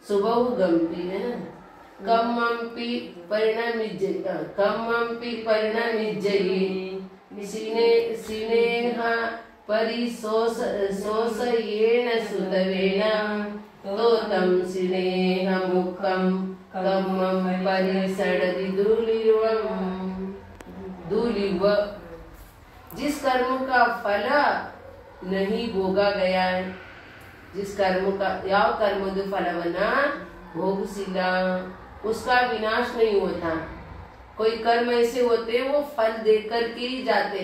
सुबह गंपी है ना, कम्मंपि परिणमिज्जयि सिनेह परिशोषयेण सुतवेन तोतं सिनेह मुखं कम्मं परिसडति दूलिव। जिस कर्म का फल नहीं भोगा गया है, जिस कर्म का ಯಾವ कर्मದ ಫಲವನ್ನ भोगसिಲ್ಲ उसका विनाश नहीं होता। कोई कर्म ऐसे होते वो फल देकर के ही जाते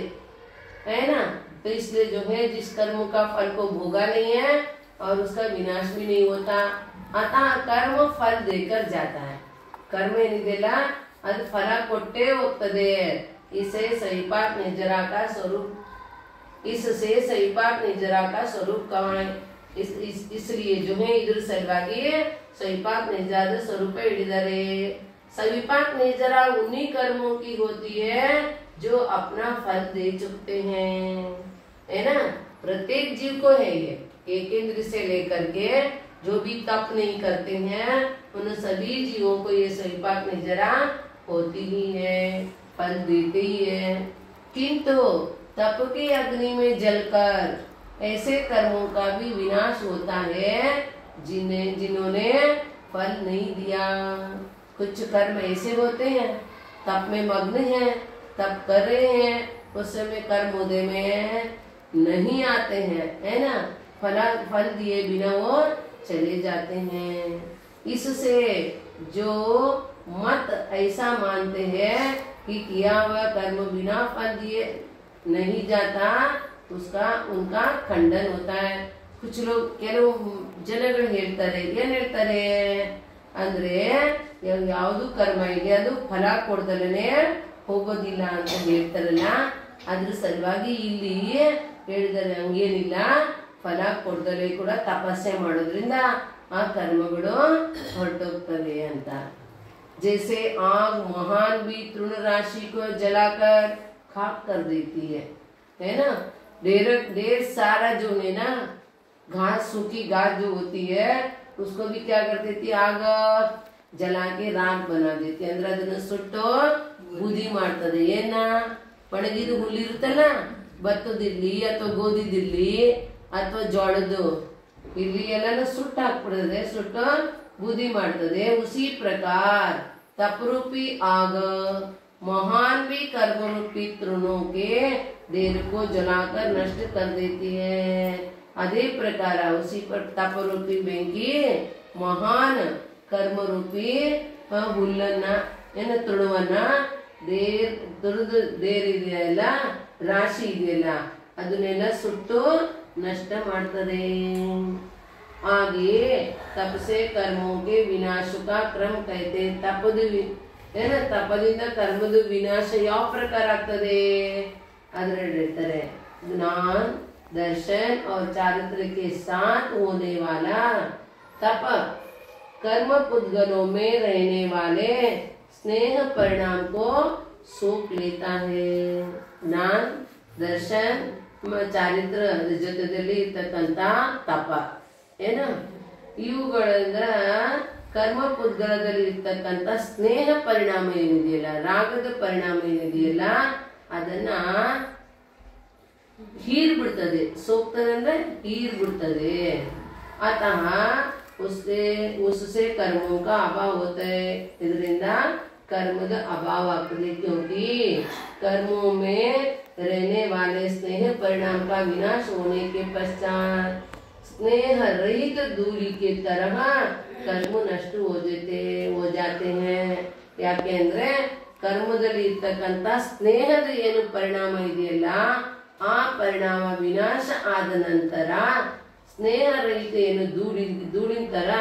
है ना, तो इसलिए जो है जिस कर्म का फल को भोगा नहीं है और उसका विनाश भी नहीं होता, अतः कर्म फल देकर जाता है। कर्म ಏನಿದೆಯಲ್ಲ ಅದು ಫಲ ಕೊಟ್ಟೇ ಹೋಗ್ತದೆ। इससे सहीपाक निर्जरा का स्वरूप कहाँ है? इसलिए जो है इधर सलವಾಗಿ सहीपाक निर्जरा स्वरूप ಹಿಡಿದರೆ। सहीपाक निर्जरा उन्हीं कर्मों की होती है जो अपना फल दे चुकते हैं, है ना। प्रत्येक जीव को है ये, एक इंद्र से लेकर के जो भी तप नहीं करते हैं उन सभी जीवों को ये सहीपाक निर्जरा होती ही है, फल देते ही है। किंतु तप के अग्नि में जलकर ऐसे कर्मों का भी विनाश होता है जिन्होंने फल नहीं दिया। कुछ कर्म ऐसे होते हैं तप में मग्न हैं, तप कर रहे हैं, उस समय कर्म उदय में नहीं आते हैं, है ना, फल दिए बिना वो चले जाते हैं। इससे जो मत ऐसा मानते हैं कि किया हुआ कर्म बिना फल दिए नहीं जाता, उसका उनका खंडन होता है। कुछ लोग ಕೆಲವು ಜನಗಳು ಹೇಳ್ತಾರೆ, ಏನ್ ಹೇಳ್ತಾರೆ ಅಂದ್ರೆ ಯಾವುದು ಕರ್ಮ ಇದೆ ಅದು ಫಲ ಕೊಡದಲೇ ಹೋಗೋದಿಲ್ಲ ಅಂತ ಹೇಳ್ತಾರಲ್ಲ, ಅದ್ರ ಸಲುವಾಗಿ ಇಲ್ಲಿ ಹೇಳಿದರೆ ಹಂಗೇನಿಲ್ಲ, ಫಲ ಕೊಡದಲೇ ಕೂಡ ತಪಸ್ಸೆ ಮಾಡೋದ್ರಿಂದ ಆ कर्मಗಳು ಹೊರಟೋಗ್ತವೆ ಅಂತ। जैसे आग महान भी तृण राशि को जलाकर खाक कर देती है ना। ढेर सारा जो है ना घास, सूखी घास जो होती है उसको भी क्या कर देती, आग जला के राख बना देती, ಅಂದ್ರೆ ಅದನ್ನ ಸುಟ್ಟು ಬೂದಿ ಮಾಡ್ತದೆ। ಏನ ಒಣಗಿದ ಹುಲ್ಲಿರುತ್ತಲ್ಲ, ಭತ್ತದಿರ್ಲಿ ಅಥವಾ ಗೋಧಿದಿರ್ಲಿ ಅಥವಾ ಜೋಳದ್ದು ಇರ್ಲಿ ಎಲ್ಲಾನು ಸುಟ್ಟು ಹಾಕ್ಬಿಡ್ತದೆ, ಸುಟ್ಟು ಬೂದಿ ಮಾಡ್ತದೆ। उसी प्रकार तप रूपी आग महान भी कर्म रूपी तृणों के देर को जलाकर नष्ट कर देती है। अदे प्रकार उसी पर तप रूपी बेंकी महान कर्म रूपी ಹುಲ್ಲನ್ನ ಏನ ತೃಣವನ್ನ ದೇರ್ ಇದೆಯಲ್ಲ, ರಾಶಿ ಇದೆಯಲ್ಲ, ಅದನ್ನೆಲ್ಲ ಸುಟ್ಟು ನಷ್ಟ ಮಾಡ್ತದೆ। आगे तप से कर्मों के विनाश का क्रम कहते हैं। ತಪದಿಂದ ಕರ್ಮದ ವಿನಾಶ ಯಾವ ಪ್ರಕಾರ ಆಗ್ತದೆ ಅದರಲ್ಲಿ ಹೇಳ್ತಾರೆ, ज्ञान दर्शन और चारित्र के साथ होने वाला तप कर्म पुद्गलों में रहने वाले स्नेह परिणाम को सोख लेता है। ज्ञान दर्शन ಚಾರಿತ್ರ ಜೊತೆಯಲ್ಲಿ ಇರ್ತಕ್ಕಂತ ತಪ ಏನ ಇವುಗಳಿಂದ ಕರ್ಮ ಪುದ್ಗಲದಲ್ಲಿ ಇರ್ತಕ್ಕಂತ ಸ್ನೇಹ ಪರಿಣಾಮ ಏನಿದೆಯಲ್ಲ, ರಾಗದ ಪರಿಣಾಮ ಏನಿದೆಯಲ್ಲ, ಅದನ್ನ ಹೀರ್ಬಿಡ್ತದೆ। ಸೋಕ್ತದೆ ಅಂದ್ರೆ ಹೀರ್ಬಿಡ್ತದೆ। अतः उससे कर्मों का अभाव होता है, ಇದರಿಂದ कर्मದ अभाव ಆಗ್ತದೆ। क्योंकि कर्मों में रहने वाले स्नेह परिणाम का विनाश होने के पश्चात स्नेह रहित दूरी के तरह कर्म नष्ट हो जाते हैं। ಯಾಕೆಂದ್ರೆ ಕರ್ಮದಲ್ಲಿ ಇರ್ತಕ್ಕಂತ ಸ್ನೇಹದ ಏನು ಪರಿಣಾಮ ಇದೆಯಲ್ಲ, ಆ ಪರಿಣಾಮ ವಿನಾಶ ಆದ ನಂತರ ಸ್ನೇಹ ರಹಿತ ಏನು ಧೂಳಿನ ತರ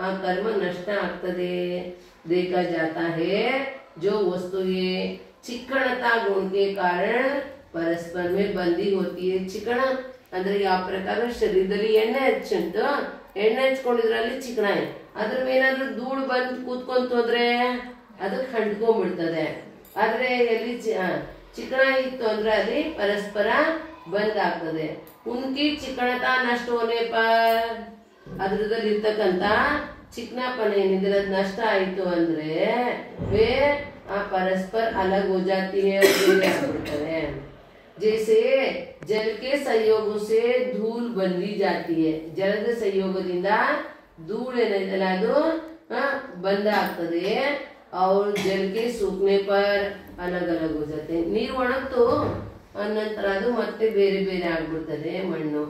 ಆ कर्म नष्ट ಆಗ್ತದೆ। देखा जाता है जो वस्तुएं चिकणता गुण के कारण परस्पर में बंदी होती है। चिकಣ ಅಂದ್ರೆ ಯಾವ ಪ್ರಕಾರ ಶರೀರದಲ್ಲಿ ಎಣ್ಣೆ ಹಚ್ಚುಂಟು, ಎಣ್ಣೆ ಹಚ್ಕೊಂಡಿದ್ರಲ್ಲಿ ಚಿಕಣ, ಅದ್ರ ಮೇಲಾದ್ರೂ ಧೂಳು ಬಂದು ಕೂತ್ಕೊಂತ ಹೋದ್ರೆ ಅದು ಕಂಡ್ಕೊಂಡ್ಬಿಡ್ತದೆ। ಆದ್ರೆ ಎಲ್ಲಿ ಚಿಕಣ ಇತ್ತು ಅಂದ್ರೆ ಅಲ್ಲಿ ಪರಸ್ಪರ ಬಂದ್ ಆಗ್ತದೆ। उनकी चिकणता नष्ट होने पर ಅದ್ರದಲ್ಲಿ ಇರ್ತಕ್ಕಂತ चिकनापन ಏನಿದ್ರೆ ಅದು ನಷ್ಟ ಆಯಿತು ಅಂದ್ರೆ वे परस्पर अलग हो जाती है और जैसे जल के सहयोग से धूल बंदी जाती है जलದ सहयोगದಿಂದ धूल ಏನಿದೆಯಲ್ಲ ಅದು बंद ಆಗ್ತದೆ और जल के सूखने पर अलग अलग हो जाते हैं ನೀರು ಒಣಗ್ತು ಅನಂತರ ಅದು ಮತ್ತೆ ಬೇರೆ ಬೇರೆ ಆಗ್ಬಿಡ್ತದೆ ಮಣ್ಣು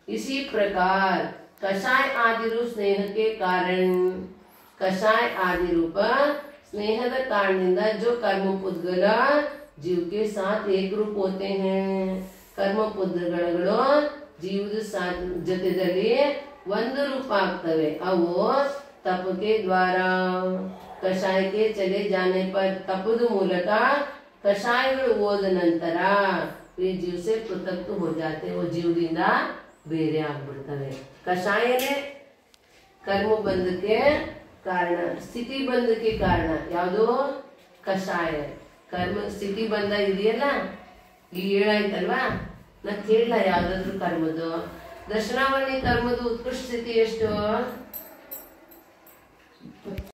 इसी प्रकार कषाय आदि रूप स्नेह के कारण कषाय आदि रूप स्नेहದ ಕಾರಣದಿಂದ जो कर्म पुद्गल जीव के साथ एक रूप होते हैं कर्म पुद्गलಗಳು ಜೀವದ ಜೊತೆಯಲ್ಲಿ ಒಂದು ರೂಪ ಆಗ್ತವೆ ಅವು तप के द्वारा कषाय के चले जाने पर तपದ ಮೂಲಕ ಕಷಾಯಗಳು ಹೋದ ನಂತರ वे जीव से पृथक हो जाते वो ಜೀವದಿಂದ ಬೇರೆ ಆಗ್ಬಿಡ್ತವೆ ಕಷಾಯನೇ कर्म ಬಂಧಕ್ಕೆ ಕಾರಣ ಸ್ಥಿತಿ ಬಂಧಕ್ಕೆ ಕಾರಣ ಯಾವುದು ಕಷಾಯ कर्म ಸ್ಥಿತಿ ಬಂಧ ಇದೆಯಲ್ಲ ಈಗ ಹೇಳಾಯ್ತಲ್ವಾ ನಾ ಕೇಳಲ್ಲ ಯಾವ್ದಾದ್ರು ಕರ್ಮದು ದರ್ಶನಾವಳಿ ಕರ್ಮದ ಉತ್ಕೃಷ್ಟ ಸ್ಥಿತಿ ಎಷ್ಟು